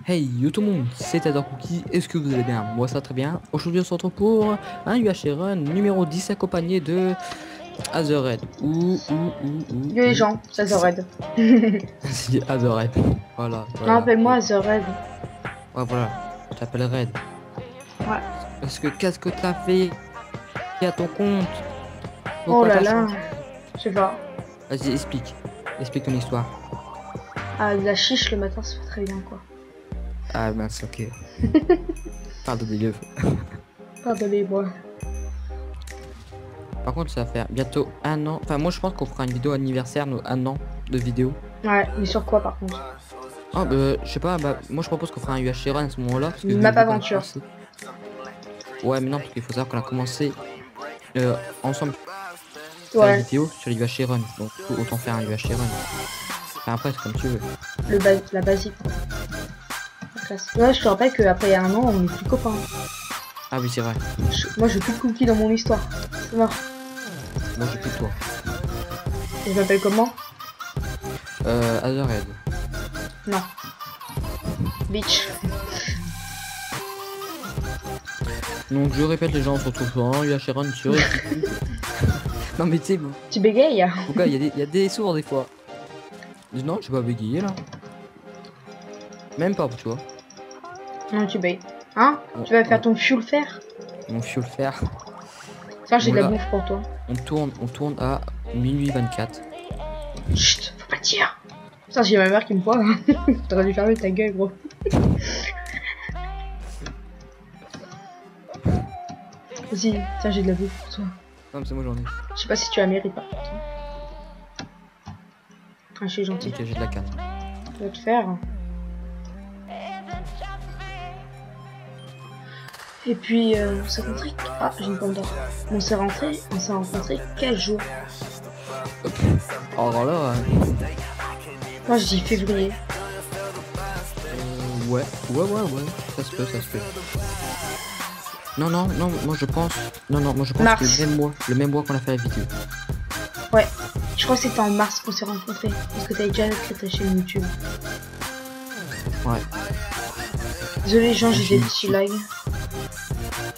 Hey yo tout le monde, c'est Adore Cookie, est-ce que vous allez bien? Moi ça va très bien. Aujourd'hui on se retrouve pour un UHC Run numéro 10 accompagné de Azered. Yo les gens, ça The Red. Si, Azered. Voilà, Non, voilà. appelle-moi The Red. Ouais, voilà, je t'appelle Red. Ouais. Parce que qu'est-ce que t'as fait à ton compte? Oh Pourquoi là t'as là, changé? je sais pas. Vas-y, explique. Explique ton histoire. Ah, de la chiche le matin, ça fait très bien quoi. Ah mince, ok. Pardon des yeux. Pardonnez-moi. Par contre ça va faire bientôt un an. Enfin moi je pense qu'on fera une vidéo anniversaire, nos un an de vidéo. Ouais, mais sur quoi par contre? Ah je sais pas, bah moi je propose qu'on fera un UHC Run à ce moment-là parce que Une map vu qu'on a aventure. commencé. Ouais mais non parce qu'il faut savoir qu'on a commencé ensemble faire des Ouais, vidéos sur les UHC Run. Donc autant faire un UHC Run. Enfin, après c'est comme tu veux. la basique. La classe. Ouais, je te rappelle qu'après un an, on est plus copains. Ah oui c'est vrai. Moi, je veux plus de cookies dans mon histoire. C'est mort. Moi j'ai plus que toi. Et je m'appelle comment? Azered. Non. Bitch. Donc je répète les gens on se retrouve sur un UHC Run sur non mais tu sais bon. Tu bégayes? Pourquoi il y a des sourds des fois. Non je vais pas bégayer là. Même pas tu vois. Non, tu bégayes. Hein? Tu vas faire ton fuel fer? Mon fioul fer. Tiens, j'ai Bon de la là, bouffe pour toi. on tourne à minuit 24. Chut, faut pas le dire. Putain, j'ai ma mère qui me voit. T'aurais dû fermer ta gueule, gros. Vas-y, tiens, j'ai de la bouffe pour toi. Non mais c'est moi j'en ai. Je sais pas si tu la mérites par contre. Ah, je suis gentil. Ok j'ai de la canne. Je vais te faire. Et puis, on s'est rencontré. Ah, j'ai une pomme d'or. On s'est rencontré quel jour? Alors là, Moi, je dis février. ouais, ça se peut, ça se peut. Non, moi je pense, moi je pense Mars. que le même mois qu'on a fait la vidéo. Ouais, je crois que c'était en mars qu'on s'est rencontrés. Parce que t'avais déjà créé ta chaîne YouTube. Ouais. Désolé, les gens, j'ai des petits lags.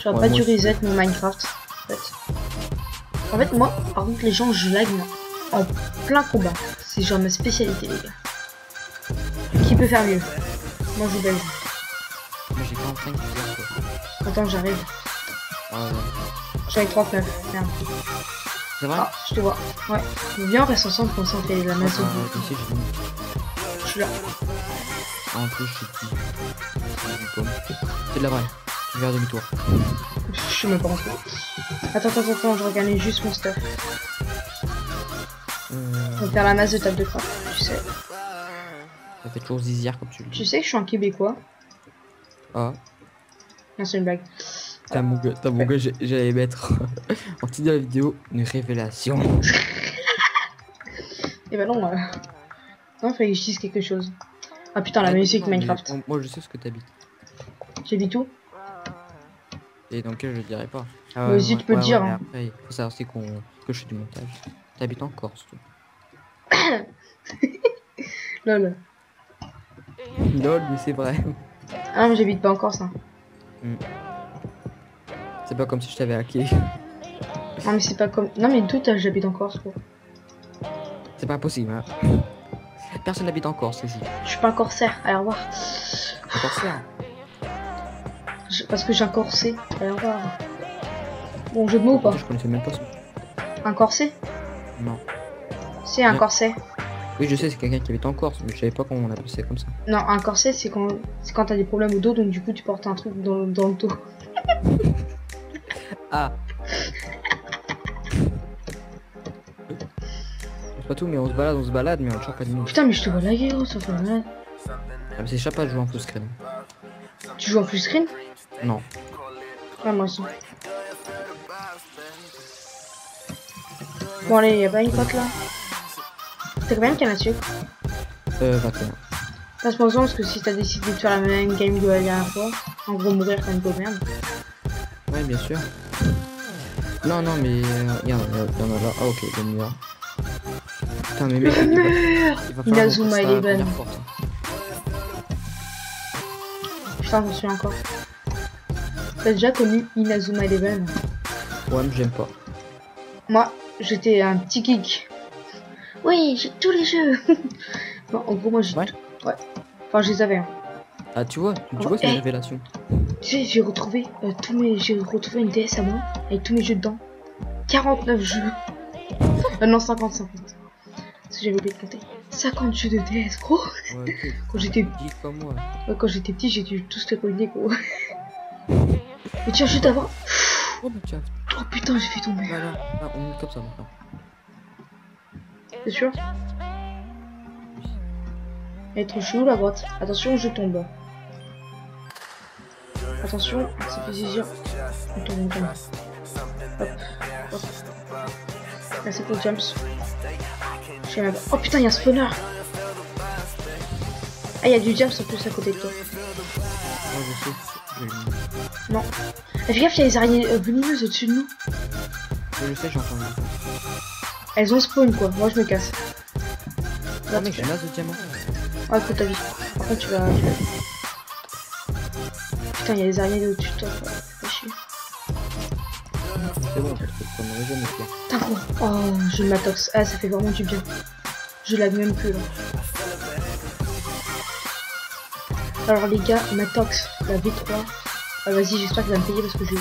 J'aurais Ouais, pas moi dû aussi. reset mon Minecraft. En fait, moi, par contre, les gens, je lag en plein combat. C'est genre ma spécialité, les gars. Qui peut faire mieux? Moi, je belge. Moi j'ai 45 quoi. Attends, j'arrive. Ah ouais. J'en ai 39. Merde. C'est vrai? Ah, je te vois. Ouais. Viens, on reste ensemble pour ça, on fait la masse de Ici j'ai mis. Je suis là. Ah, en plus j'ai dit pomme. C'est de la vraie. Tu verras demi-tour. Je suis même pas rentré. Attends, je regardais juste mon stuff. On va faire la masse de table de craft, tu sais. Ça fait toujours zizière comme tu le dis. Tu sais que je suis un Québécois. Ah. Non, c'est une blague. T'as mon gars, j'allais mettre en titre de la vidéo une révélation. Et bah non, non, il fallait que je dise quelque chose. Ah putain, la Ah, musique non, mais Minecraft. moi je sais ce que t'habites. J'ai vu tout. Et dans lequel je dirais pas. Ah Vas-y, tu peux le dire. mais Hein. après, il faut savoir aussi que je fais du montage. T'habites en Corse, toi. Lol. Lol, mais c'est vrai. Ah, mais j'habite pas encore ça. C'est pas comme si je t'avais hacké. Non, mais c'est pas comme. Non, mais tout, j'habite en Corse, quoi. C'est pas possible, hein. Personne n'habite en Corse ici. Je suis pas un corsaire, allez, au revoir. Un corsaire. Parce que j'ai un corset, allez, au revoir. Bon, jeu de mots ou pas? Je connaissais même pas ça. Un corset? Non. C'est un Ouais. corset. Oui, je sais, c'est quelqu'un qui habite en Corse, mais je savais pas comment on appelait ça comme ça. Non, un corset, c'est quand t'as des problèmes au dos, donc du coup, tu portes un truc dans le dos. Ah. C'est pas tout, mais on se balade, mais on ne change pas de nous. Putain, mais je te vois laguer, gros, ça fait mal. Ah, mais c'est chaque pas de jouer en full screen. Tu joues en full screen? Non. Ouais, moi aussi. Bon, allez, y'a pas une pote là? T'as combien de canne à sucre? 21. Passe-moi en parce que si t'as décidé de faire la même game que la dernière fois, en gros, mourir comme une pauvre merde. Ouais, bien sûr. Non, mais il y en a là. Ah, ok, bonne nuit. Putain, mais mec, Merde! il va falloir Inazuma refaire ça la Eleven. première porte, hein. putain, j'en suis encore. T'as déjà connu Inazuma Eleven? Ouais, mais j'aime pas. Moi, j'étais un petit geek. Oui, j'ai tous les jeux. Bon, en gros, moi, j'ai... Ouais. Ouais. Enfin, je les avais. Hein. Ah, tu vois, c'est une révélation. Tu sais, j'ai retrouvé j'ai retrouvé une DS à moi avec tous mes jeux dedans. 49 jeux. Non, 50. Parce que j'avais oublié de compter. 50 jeux de DS, gros. Ouais, ok. Quand j'étais Geek comme moi. ouais, quand j'étais petit, j'ai dû tous les coller, gros. Mais tiens, juste avant. Oh, bah tiens. Oh putain, j'ai fait tomber. Voilà, là, on est comme ça maintenant. C'est sûr? Elle est trop chelou la boîte. Attention, je tombe. Attention, ça fait zizir. On tombe. Hop, hop. Là, c'est pour jumps. Je sais même pas. Oh putain, il y a un spawner. Ah, il y a du jumps en plus à côté de toi. Ouais, je sais. Non. Et fais gaffe, il y a des araignées venimeuses au-dessus de nous. Je sais, j'ai entendu. Elles ont spawn quoi. Moi, je me casse. Ah, mec, j'ai un as de diamant. Ah, écoute ta vie. Après, tu vas. Putain, il y a des araignées au-dessus de toi. Fais chier. C'est bon, parce que ça m'aurait jamais fait. Putain, gros. Oh, je m'atoxe. Ah, ça fait vraiment du bien. Je lag même plus là. Alors, les gars, Matox, la V3. Ah, vas-y, j'espère qu'il va me payer parce que je.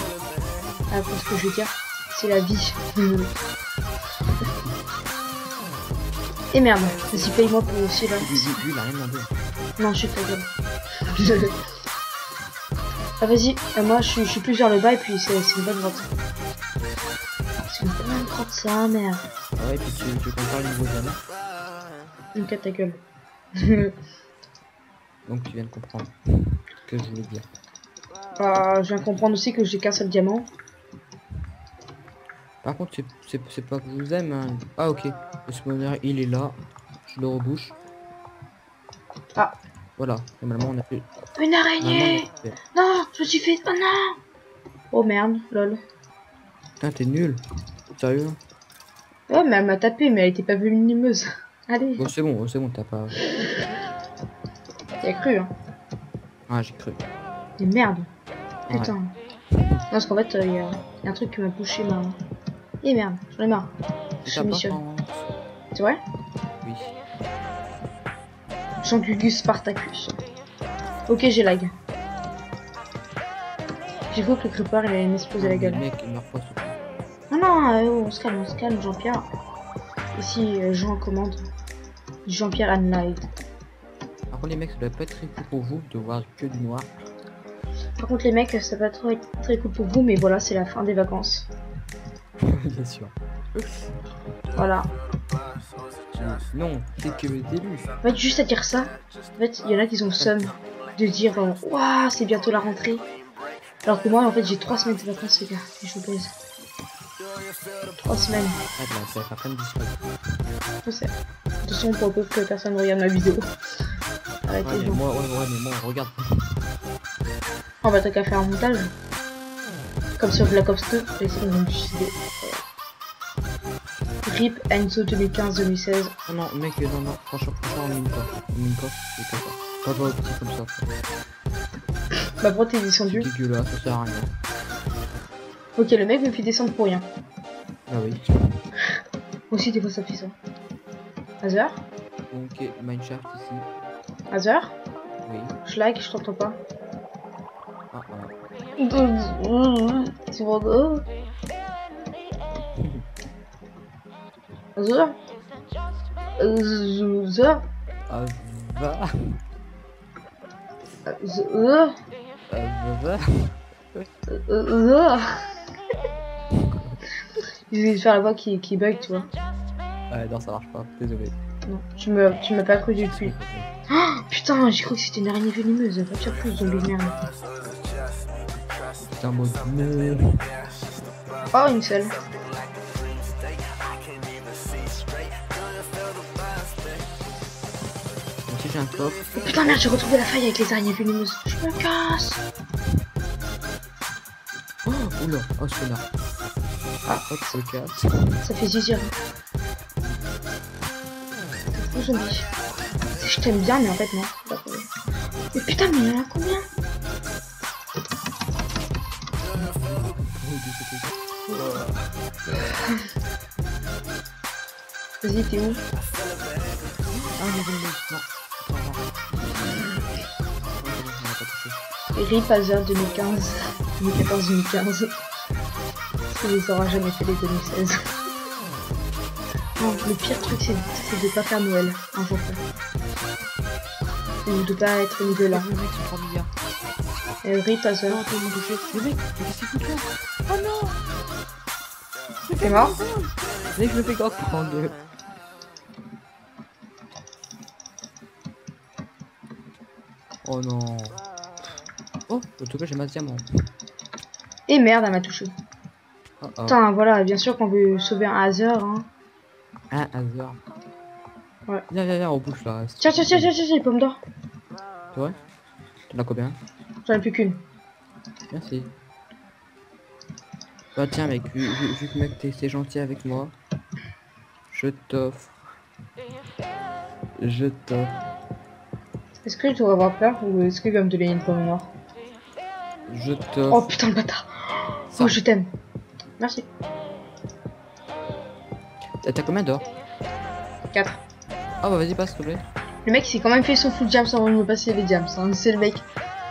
Ah, parce que je veux dire, c'est la vie. Et merde, vas-y, paye-moi pour aussi là. Lui, il a rien demandé. Non, je suis ta gueule. Ah, vas-y, moi je suis plus vers le bas et puis c'est une bonne grotte. C'est une bonne grotte, ça, merde. Ah ouais, et puis tu compares le niveau de diamant. Ok, ta gueule. Donc tu viens de comprendre ce que je voulais dire. Je viens de comprendre aussi que j'ai qu'un seul diamant. Par contre, c'est pas que je vous aime. Hein. Ah ok, le spawner il est là. Je le rebouche. Ah. Voilà, normalement on a fait. Une araignée. Non, je me suis fait... Oh non. Oh merde, lol. Putain, t'es nul. Sérieux? Ouais, mais elle m'a tapé, mais elle était pas venimeuse. Allez. Bon, c'est bon, t'as pas... T'y as cru, hein. Ah, j'ai cru. Mais merde. Ouais. Putain. Non, parce qu'en fait, y a un truc qui m'a bouché ma... Et merde, j'en ai marre. Je missionne. C'est vrai? Oui. Jean-Gugus Spartacus. Ok, j'ai lag. J'ai cru que le creeper il allait m'exploser la gueule. Le mec, il meurt pas surtout. Non, non, on se calme, Jean-Pierre. Ici, Jean commande. Jean-Pierre and live. Par contre, les mecs, ça doit pas être très cool pour vous de voir que du noir. Par contre, les mecs, ça va être très cool pour vous, mais voilà, c'est la fin des vacances. Bien sûr. Voilà. Non, c'est que le début. En fait, juste à dire ça, en fait, il y en a qui ont le seum de dire waouh, c'est bientôt la rentrée. Alors que moi, en fait, j'ai 3 semaines de vacances, les gars. Et je vous pèse. 3 semaines. Ah, là, ça va faire plein de displays. Je sais. De toute façon, pour peu que personne regarde ma vidéo. Arrêtez, Ouais, mais moi, regarde. On va t'as qu'à faire un montage. Comme sur Black Ops 2, les secondes vont me suicider. RIP Enzo 2015-2016. Oh non, mec, non, franchement, en mine-coff, c'est comme ça. Pas petit comme ça. Bah, pourquoi t'es descendu? C'est dégueulasse, ça sert à rien. Ok, le mec me fait descendre pour rien. Ah oui. Moi aussi, des fois, ça fait ça. Hazard? Donc, Mineshaft ici. Hazard? Oui. Je lag, je t'entends pas. Ah, voilà. Tu vois Hazard? Hazard? Ah, va. Hazard? Va. J'ai de faire la voix qui bug, tu vois. Ouais, non, ça marche pas, désolé. Non, tu m'as pas cru du tout. Oh, putain, j'ai cru que c'était une araignée venimeuse. Pas de surprise, zombie de merde. Putain, mode nul. Oh, une seule. Aussi, j'ai un coffre. Oh, putain, merde, j'ai retrouvé la faille avec les araignées venimeuses. Je me casse. Oh, oula, oh, c'est là. Ah, hop, c'est le casse. Ça fait zizir. C'est zombie. Je t'aime bien, mais en fait, non. Mais putain, mais il y en a combien? Vas-y, t'es où? Ah, désolé, non. RIP Hazard 2015. 2014-2015. Il les aura jamais fait les 2016. Non, le pire truc c'est de pas faire Noël un jour près. Ou de pas être niveau là. Le mec, c'est 3 milliards. RIP Hazard. Non, tout le monde touché. Le mec, mais qu'est-ce qu'il fout là? Oh non! T'es mort? Mec, je me fais grave prendre. Oh non. Oh, en tout cas, j'ai ma diamant. Et merde, elle m'a touché. Oh, oh. Putain, voilà, bien sûr qu'on veut sauver un Hazard. Hein. Un hasard. Ouais. Viens, on bouge là. Tiens, pomme d'or. Ouais. T'en as combien? J'en ai plus qu'une. Merci. Bah tiens mec, vu que mec t'es gentil avec moi, je t'offre. Je t'offre. Est-ce que je devrais avoir peur ou est-ce qu'il va me donner une pomme d'or? Je Oh t'offre. putain le bâtard. Ça. Oh je t'aime. Merci. T'as combien d'or? 4. Ah bah vas-y passe s'il te plaît. Le mec il s'est quand même fait son full jams avant de me passer les jams. Hein. C'est le mec.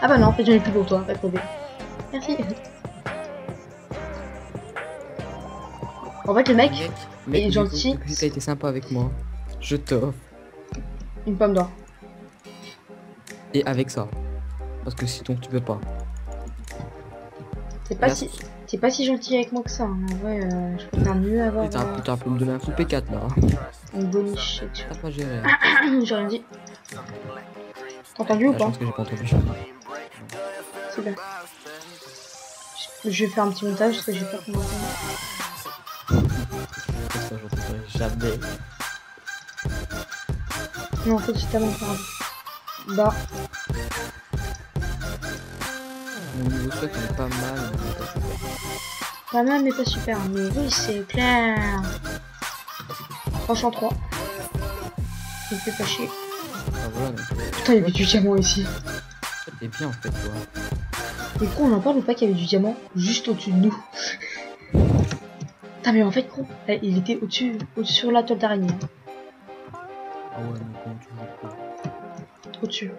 Ah bah non, en fait j'en ai plus pour toi, pas crever. Merci. En fait le mec est gentil. Si t'as été sympa avec moi, je t'offre. Une pomme d'or. Et avec ça. Parce que sinon tu peux pas. T'es pas si gentil avec moi que ça. Hein. En vrai, je peux faire mieux avoir T'as un peu me donner un full P4 là. une boniche. T'as pas géré. J'ai rien dit. T'as entendu ou La pas? chance que j'ai pas entendu. C'est bien. Je vais faire un petit montage parce que j'ai peur qu'on m'entende. Ça j'entendrai jamais. Non, en fait, c'est tellement grave. Bah, Mon niveau stock il est pas mal. pas mal, mais pas super. Mais oui, c'est clair. Franchement, 3. Ça me fait pas chier. Ah voilà. Donc, Putain, il y avait du diamant ici. t'es bien en fait toi. Mais gros, on en parle ou pas qu'il y avait du diamant juste au-dessus de nous? Putain, mais en fait, gros, il était au-dessus, sur la toile d'araignée. Hein. Ah ouais mais comment tu veux quoi? Au-dessus.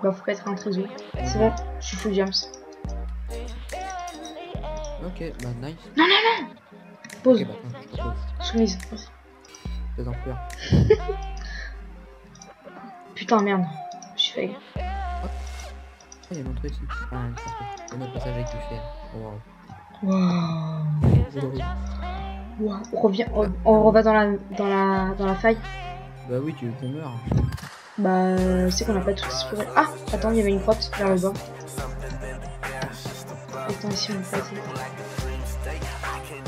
Bah, faut pas être un trésor. C'est bon, je suis full jams. Ok, bah nice. Pause. Ok, bah pause. Soumise. Fais en peur. Putain, merde. Je suis fail. Ah, il y a mon truc ici. Ah, il y a notre passage avec du fer. Oh, wow. Waouh. Wow. On revient dans la faille. Bah oui, tu veux qu'on meure. Bah, c'est qu'on n'a pas tout exploré. Ah, attends, il y avait une grotte vers le bas. Attends, ici on n'a pas été.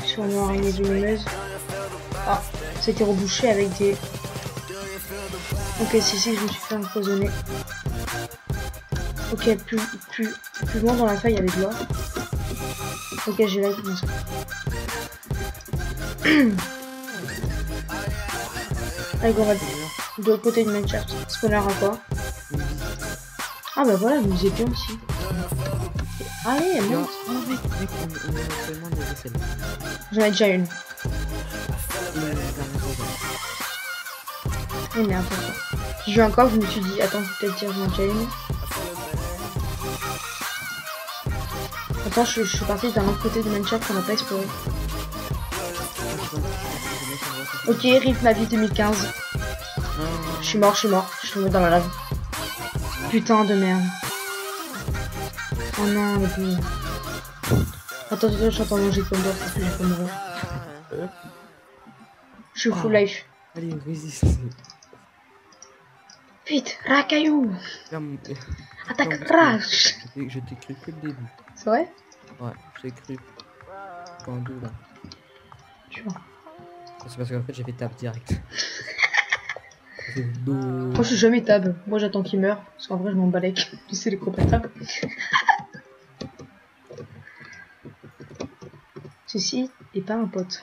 Sur une araignée lumineuse. Ah, c'était rebouché avec des. Ok, c'est ici que je me suis fait empoisonner. Ok, plus loin dans la faille, il y avait de l'or. Ok, j'ai la guidance. Allez, go, de l'autre côté du Minecraft. Spawner à quoi? Ah bah voilà, nous étions aussi. Allez, monte. Oh mec, on a actuellement des vaisselles. J'en ai déjà une. Eh mais attends. J'ai joué encore, je me suis dit, attends, peut-être dire j'en ai déjà une. Attends, je suis parti d'un autre côté du Minecraft qu'on n'a pas exploré. Ok, RIP ma vie 2015. Je suis mort, je suis tombé dans la lave. Putain de merde. Oh non, les boules. Attends, je suis en train de manger comme d'or parce que j'ai pas mourir. Je suis full life. Allez, résiste. Vite, racaillou. Attaque rage. Je t'ai cru que le début. C'est vrai? Ouais, je t'ai cru. En deux là. Tu vois. C'est parce qu'en fait j'ai fait tap direct. Moi je suis jamais tab. Moi j'attends qu'il meure. Parce qu'en vrai je m'en balèque. Tu sais les compétents. Ceci est pas un pote.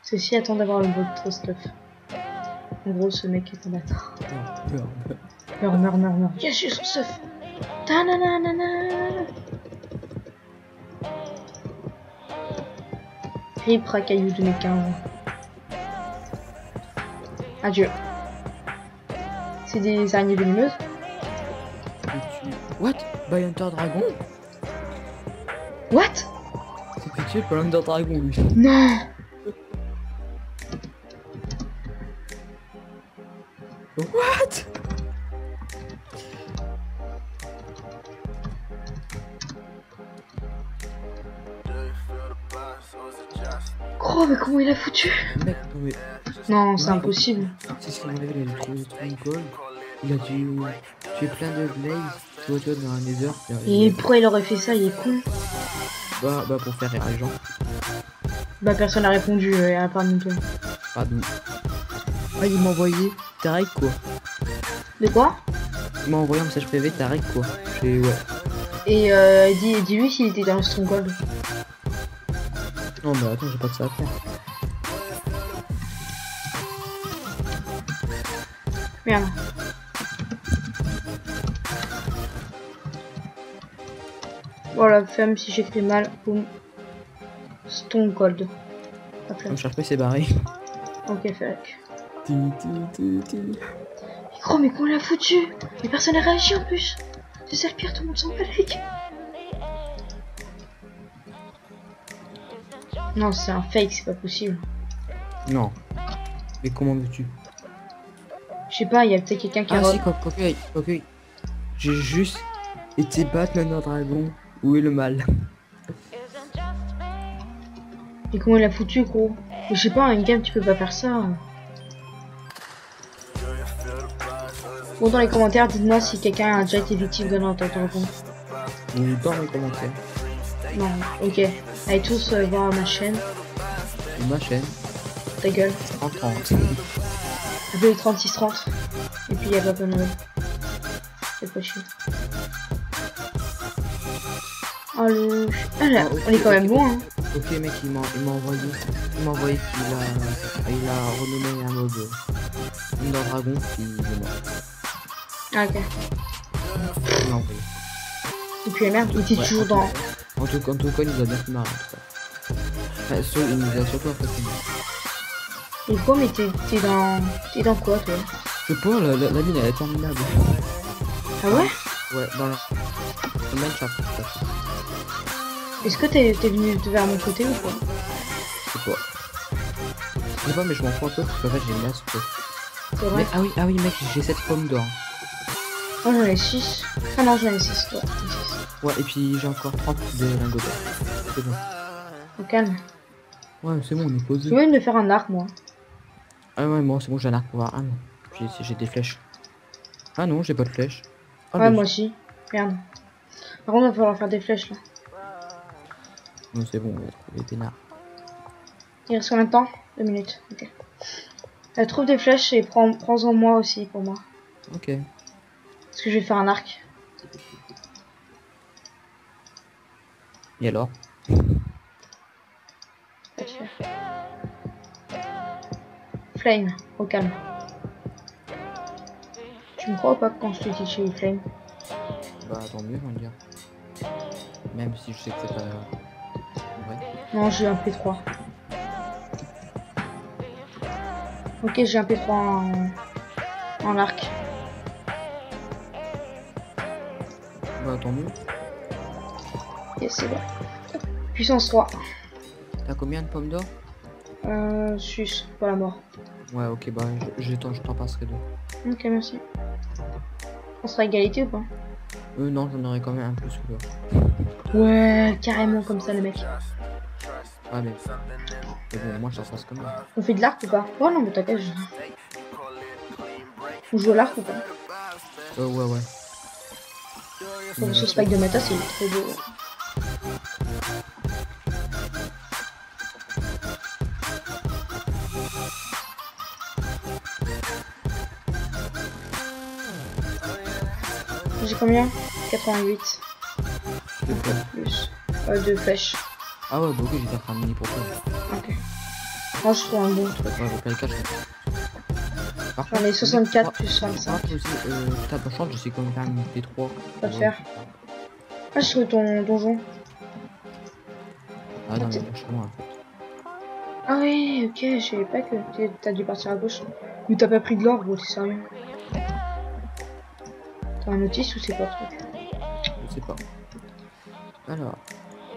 Ceci attend d'avoir le votre stuff. En gros ce mec est un bâtard. Meurs. Yes, j'ai son stuff. Rip Racaillou 2015. Adieu. C'est des araignées venimeuses. What? By Hunter Dragon? What? C'est pitié par Hunter Dragon lui. Non. What? Oh mais comment il a foutu? Mec, non mais... Non, c'est impossible. C'est ce qu'il m'avait, il a trouvé une gold. Il a dû tuer plein de blaze. Tu vois dans un nether. Et pourquoi il aurait fait ça? Il est con. Bah pour faire rire les gens. Bah personne n'a répondu à part nous deux. Pardon. Ah il m'a envoyé Tarek quoi. De quoi? Il m'a envoyé un message privé Tarek quoi. J'ai ouais. Et dis-lui s'il était dans le stronghold. Non mais attends j'ai pas de ça à faire. Merde. Voilà, femme si j'écris mal. Boum. Stronghold. On cherche pas, c'est barré. Ok, fuck. Oh mais qu'on l'a foutu. Mais personne n'a réagi en plus. C'est ça le pire, tout le monde s'en bat. Non, c'est un fake, c'est pas possible. Non. Mais comment veux-tu? Je sais pas, il y a peut-être quelqu'un qui a... Ah si, ok. J'ai juste été battre le dragon. Où est le mal? Et comment il a foutu, gros? Je sais pas, un game tu peux pas faire ça. Bon, dans les commentaires, dites-moi si quelqu'un a déjà été victime de notre dragon. Ou dans les commentaires. Non, ok. Allez tous voir ma chaîne. Ma chaîne. Ta gueule. 30. Appelez 3630. Et puis il y a Papa Noël. C'est pas chier. Oh le... Ah là, on est quand même bon hein. Ok mec, il m'a envoyé qu'il a renommé un mob Under Dragon qui est mort. Ah ok. Il m'a envoyé. Et puis merde, il était toujours dans... En tout cas, il nous a bien fait marrer en tout cas. Enfin, il nous a surtout apprécié. Et quoi, mais t'es dans quoi toi? Je sais pas, la mine elle est interminable. Ah ouais? Ouais, dans le Minecraft. Est-ce que t'es venu vers mon côté ou quoi? Je sais pas. Je sais pas, mais je m'en fous un peu parce qu'en fait j'ai une masse quoi. C'est vrai? Mais, ah oui mec, j'ai 7 pommes d'or. Oh j'en ai 6. Ah non j'en ai 6 toi. Ouais, et puis j'ai encore 30 de lingots d'or. C'est bon. Au calme. Ouais, c'est bon, on est posé. Je veux me faire un arc moi. Ah ouais, moi c'est bon, j'ai un arc pour voir. Ah non, j'ai des flèches. Ah non, j'ai pas de flèches. Ah, Ouais, moi aussi. Merde. Par contre, il va falloir faire des flèches là. Non, c'est bon, on va trouver des peinards. Il reste combien de temps? 2 minutes. Ok. Trouve des flèches et prends-en moi aussi pour moi. Ok. Parce que je vais faire un arc. Et alors? Va te faire. Flame, au calme. Tu me crois ou pas quand je te dis que j'ai eu flame? Bah tant mieux, on va dire. Même si je sais que c'est pas vrai. Non, j'ai un P3. Ok, j'ai un P3 en arc. Bah tant mieux. Yes, c'est bon. Puissance 3. T'as combien de pommes d'or? Sus, pas la mort. Ouais, ok, bah je t'en passerai deux. Ok, merci. On sera égalité ou pas? Non, j'en aurais quand même un plus que toi. Ouais, carrément comme ça, le mec. Ah, mais bon, moi je fasse comme ça. On fait de l'arc ou pas? Oh non, mais t'inquiète. On joue à l'arc ou pas? Ouais. Bon, ce spike de méta, c'est trop beau. J'ai combien? 88. Plus. 2 flèches. Ah ouais, bah ok, j'étais en train de mini pour toi. Ok. Moi, je trouve un bon truc. Ouais, j'ai pas les 4. J'en ai 64 plus 25. Putain, par chance, je sais comment faire une P3. Pas te faire. Ah, j'ai trouvé ton donjon. Ah non, mais lâche-moi en fait. Ah oui, ok, je savais pas que t'as dû partir à gauche. Mais t'as pas pris de l'or, gros, t'es sérieux? T'as un notice ou c'est quoi le truc? Je sais pas. Alors,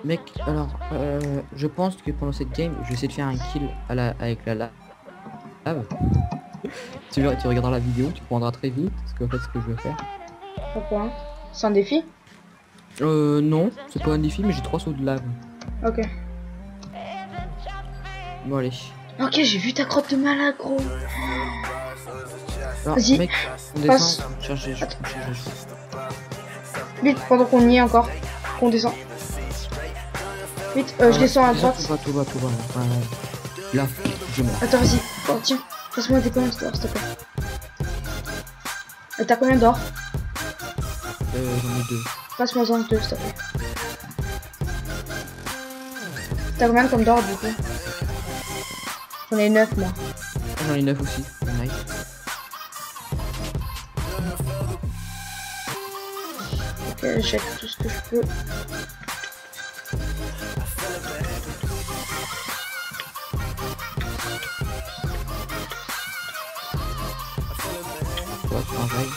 mec, alors, je pense que pendant cette game, je vais essayer de faire un kill avec la lave. Tu regarderas la vidéo, tu comprendras très vite ce que, en fait, ce que je veux faire. Pourquoi? C'est un défi? Non, c'est pas un défi, mais j'ai 3 sauts de lave. Ok. Bon, allez. Ok, j'ai vu ta crotte de malade, gros. Alors, Vas-y, mec, on passe. descend, on cherche des choses. Vite, pendant qu'on y est encore. Qu'on descend. Vite, je descends à droite. Tout va. Là, je meurs. Attends, vas-y. Oh, tiens, passe-moi des commandes d'or, s'il te plaît. T'as combien d'or? J'en ai 2. Passe-moi en 2, s'il te plaît. T'as combien comme d'or, du coup? J'en ai 9, moi. J'en ai 9 aussi. Nice. Ok, j'achète tout ce que je peux. Ouais, pareil.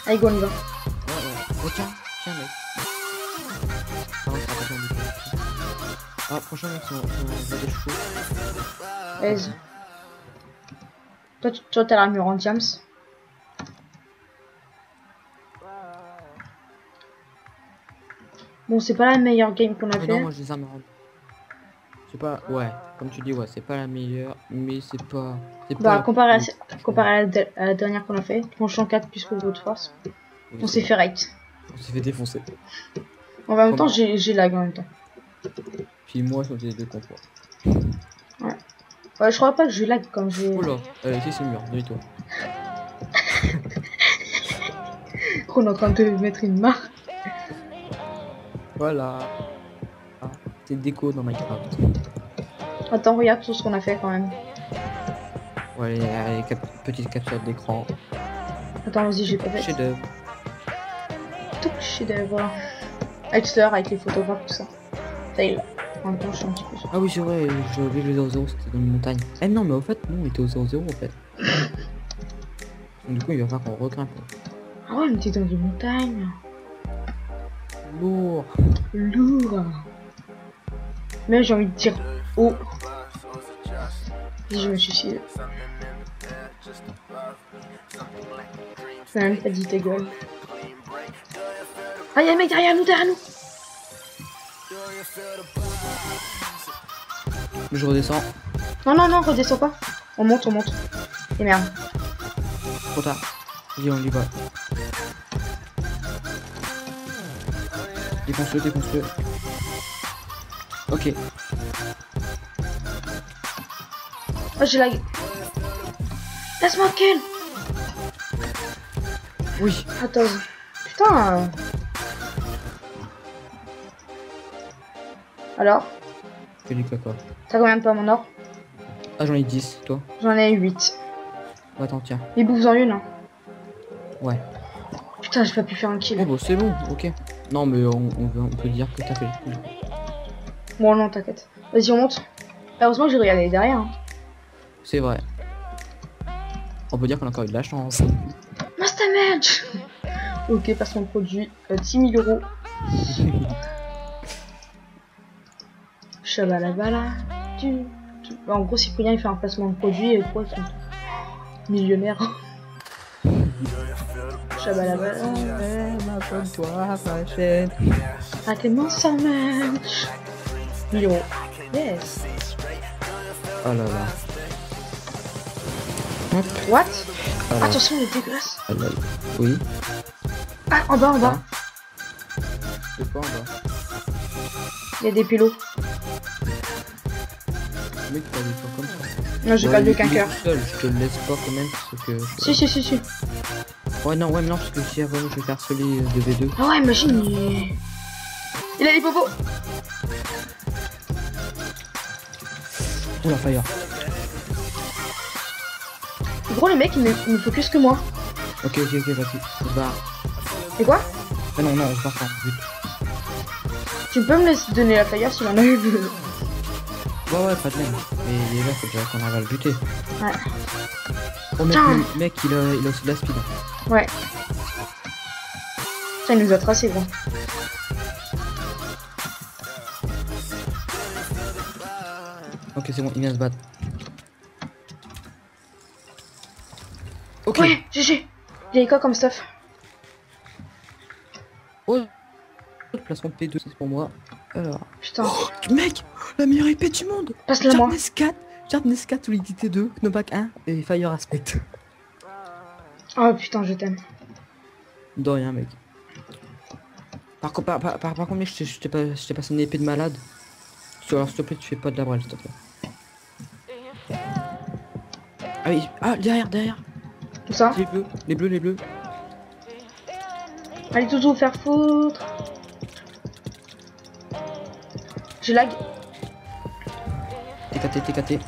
Allez, go, on y va. Ouais. Oh, tiens, mec. Par contre, attention, du coup. Ah, prochain mec, on va des chevaux. Vas-y. Toi, t'as l'armure en diams. Bon, c'est pas la meilleure game qu'on a fait. Non, moi je les armes en... C'est pas... Ouais, comme tu dis, ouais, c'est pas la meilleure, mais c'est pas... Bah, comparé à la dernière qu'on a fait, mon champ 4 plus pour votre force, Oui, on s'est fait right. On s'est fait défoncer. En même temps, j'ai lag en même temps. Puis moi, je faisais 2 contre Ouais. Ouais, je crois pas que je lag comme j'ai... Oh là, ici c'est le mur, demi-tour. On est en train de mettre une marque. Voilà. Ah, c'est déco dans Minecraft. Attends, regarde tout ce qu'on a fait quand même. Ouais, les petites captures d'écran. Attends, vas-y, j'ai pas fait. Chef d'œuvre. Tout chef d'œuvre. Avec tout à l'heure, avec les photographes, tout ça. Fail. En même temps, je suis un petit peu sûr. Ah oui, c'est vrai, je vu le 0-0, c'était dans une montagne. Eh non, mais au fait, nous, on était au 0-0 en fait. Donc, du coup, il va falloir qu'on regrimpe. Ah ouais, mais t'es dans une montagne. Lourd. Lourd. Mais j'ai envie de dire oh. Si je me suicide. C'est même pas dit ta gueule. Ah, y'a un mec derrière nous, Je redescends. Non, redescends pas. On monte. Et merde. Trop tard. Vas-y, on y va. Défonce-le. Ok. Oh, j'ai lag. Laisse-moi kill. Oui. Attends. Putain. Alors, Fais du caca. t'as combien de points mon or? Ah, j'en ai 10, toi. J'en ai 8. Attends, tiens. Mais bouffe-en une, hein. Ouais. Putain, j'ai pas pu faire un kill. Oh, bah, c'est bon, ok. Non, mais on peut dire que t'as fait le coup. Bon, non, t'inquiète. Vas-y, on monte. Heureusement que j'ai regardé derrière. Hein. C'est vrai. On peut dire qu'on a encore eu de la chance. Master Match. Ok, placement de produit. 10 000 euros. Chabalabala. En gros, Cyprien il fait un placement de produit et quoi, millionnaire. Chabalabala. Abonne-toi à ma chaîne. Raquellement ça match. 1000 euros. Yes. Oh là là. Hop. What? Alors, Attention, il est dégueulasse. oui. Ah, en bas. C'est pas en bas. Il y a des pilots. Mec, t'as des fois comme ça. Non, j'ai pas de cœur. Seul, je te le laisse pas quand même parce que. Si. Ouais, non, parce que si avant je vais faire harceler de V2. Ah ouais, imagine, il a des popos. Oh la fire. Gros, le mec, il me focus que moi. Ok, vas-y, on se barre. Et quoi? Ah non, on se barre pas, but. Tu peux me laisser donner la flyer s'il en a eu? Ouais, pas de même. Mais là, faut déjà qu'on arrive à le buter. Ouais. Oh mec, Tiens. le mec il a aussi de la speed. Ouais. Ça, il nous a tracé, gros. Ok, c'est bon, il vient se battre. Ok. Ouais, GG. Il y a quoi comme stuff? Oh, placement P2, c'est pour moi. Alors. Putain. Oh, mec, la meilleure épée du monde. Passe-la moi. Sharpness 4, Solidité 2, Knockback 1 et Fire Aspect. Oh putain, je t'aime. De rien, mec. Par contre, mec, je t'ai passé une épée de malade. Alors, s'il te plaît, tu fais pas de la brèle, s'il te plaît. Ah oui, derrière. Tout ça. Les bleus. Allez tous vous faire foutre. J'ai lag. TKT.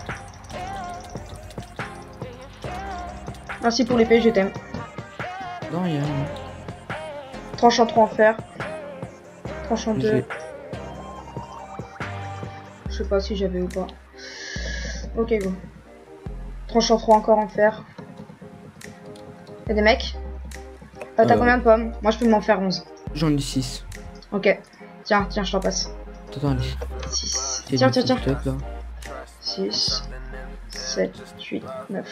Merci pour l'épée, je t'aime. Non, rien. Tranchant 3 en fer. Tranchant 2. Je sais pas si j'avais ou pas. Ok, go. Tranchant 3 encore en fer. Y'a des mecs? T'as combien de pommes? Moi je peux m'en faire 11. J'en ai 6. Ok. Tiens, je t'en passe. Attends, allez. 6. Tiens. 6, 7, 8, 9.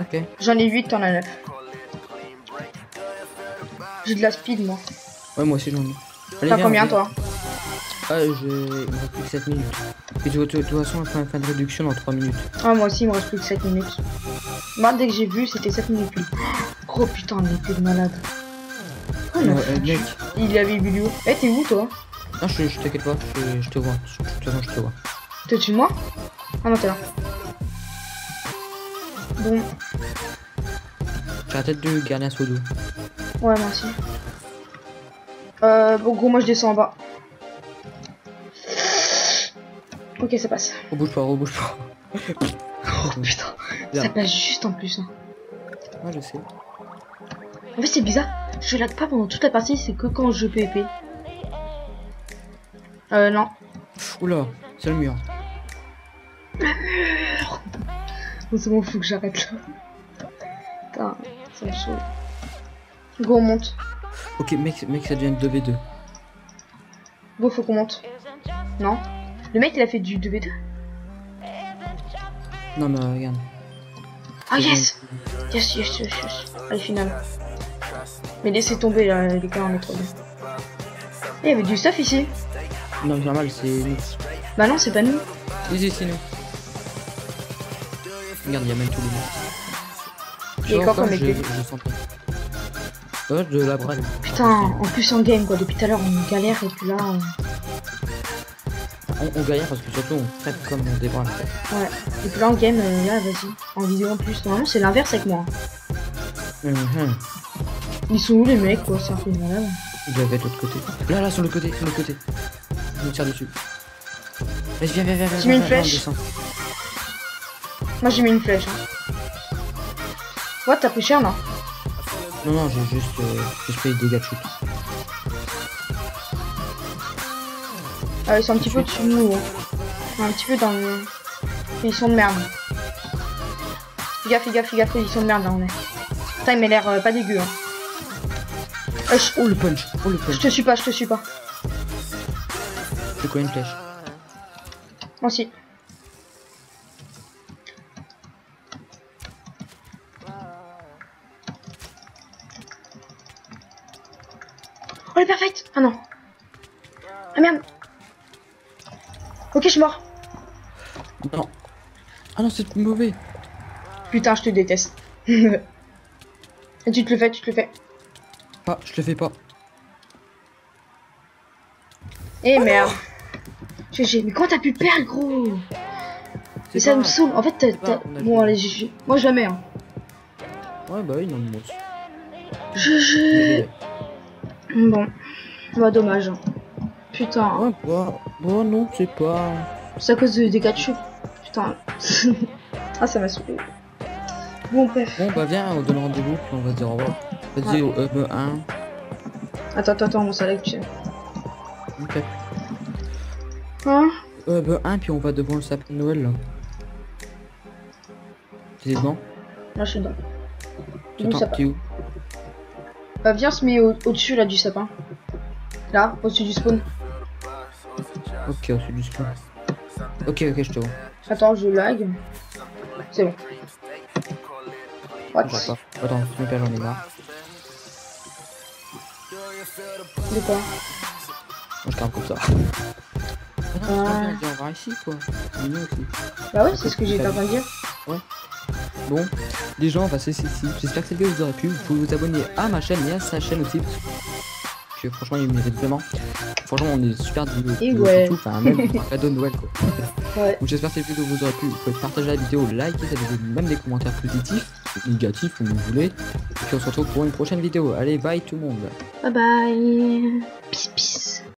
Ok. J'en ai 8, t'en as 9. J'ai de la speed, moi. Ouais, moi aussi j'en ai. Allez, T'as viens, combien, viens. toi? Il me reste plus que 7 minutes. Et de toute façon, on fait fin de réduction dans 3 minutes. Ah, moi aussi, il me reste plus que 7 minutes. Moi, dès que j'ai vu, c'était 7 minutes plus. Oh putain, il était de malade. Oh, Mec. il avait vu où? Eh, t'es où, toi? Non, je t'inquiète pas, je te vois. De toute façon, je te vois. T'es au-dessus de moi? Ah non, t'es là. Bon. J'ai la tête de gardien Sodo. Ouais, merci. Bon, gros, moi je descends en bas. Ok, ça passe. Rebouge pas. Oh putain, ça passe juste en plus. Hein. Ouais, je sais. En fait, c'est bizarre. Je lag pas pendant toute la partie, c'est que quand je PvP. Non. Oula, c'est le mur. Bon, c'est bon, faut que j'arrête là. Putain, ça me saoule. Go, on monte. Ok, mec, ça devient 2v2. Go, faut qu'on monte. Non. Le mec, il a fait du 2v2. Non, mais regarde. Ah, yes. Yes. Allez, finale. Mais laissez tomber là, les gars, on est trop bien. Il y avait du stuff ici. Non, normal, c'est nous. Bah non, c'est pas nous. Oui, c'est nous. Regarde, il y a même tous les mecs. Il y a quoi comme épée? Je sens pas. Ouais, de la braille. Putain, en plus en game quoi, depuis tout à l'heure on galère et puis là on galère parce que surtout on traite comme on débraille. Ouais, et puis là en game, là vas-y, en vidéo en plus. Normalement c'est l'inverse avec moi. Ils sont où les mecs quoi, c'est un peu malade. Ils doivent être de l'autre côté. Là, sur le côté. Je me tire dessus. Vas-y, viens. J'ai mis une flèche. Moi j'ai mis une flèche. Hein. What, t'as pris cher non? Non, j'ai juste payé des dégâts de chute. Ils sont un petit peu dessus de nous. Hein. Un petit peu dans le... Position de merde. Fais gaffe, position de merde là on est. Putain il m'a l'air pas dégueu. Hein. Oh le punch. Je te suis pas. J'ai quoi une flèche? Moi aussi. Oh, elle est parfaite! Ah non. Ah merde. Ok, je suis mort. Non. Ah non, c'est mauvais. Putain, je te déteste. Et tu te le fais. Pas, je le fais pas. Eh merde. GG, mais comment t'as pu perdre, gros? Mais ça me saoule. En fait, bon, allez, GG. Moi, jamais. Hein. Ouais, bah oui, non, moi aussi. GG. Bon. Bah, dommage. Putain. Ouais, bon, non, c'est pas... C'est à cause de dégâts de chute. Putain. Ah, ça m'a saoulé. Bon, bref. Bon bah viens, on donne rendez-vous, puis on va se dire au revoir. Vas-y au EB1. Attends, mon salaire, tu sais. Ok. Hein? EB1, puis on va devant le sapin de Noël là. T'es dedans? Là, je suis dedans. Tu Où le t'en sapin? t'es où? Bah, viens, on se met au-dessus là du sapin. Là, au-dessus du spawn. Ok, au sud du spawn. Ok, je te vois. Attends, je lag. C'est bon. What? J'attends pas. Attends, je me perds, j'en ai marre. De quoi? Moi je garde comme ça. Ah non, c'est pas bien, on dit au revoir ici quoi. C'est mignon aussi. Bah ouais, c'est ce que j'étais en train de dire. Ouais. Bon, les gens, on va se laisser ici. J'espère que cette vidéo vous aura plu. Vous pouvez vous abonner à ma chaîne et à sa chaîne aussi. Parce que franchement, il mérite vraiment. Franchement, on est super Et ouais. tout. Enfin, même un cadeau de Noël quoi. Ouais. Donc j'espère que cette vidéo vous aura plu. Vous pouvez partager la vidéo, liker cette vidéo, même des commentaires positifs, négatifs, comme vous voulez. Et puis on se retrouve pour une prochaine vidéo. Allez, bye tout le monde. Bye bye. Peace, peace.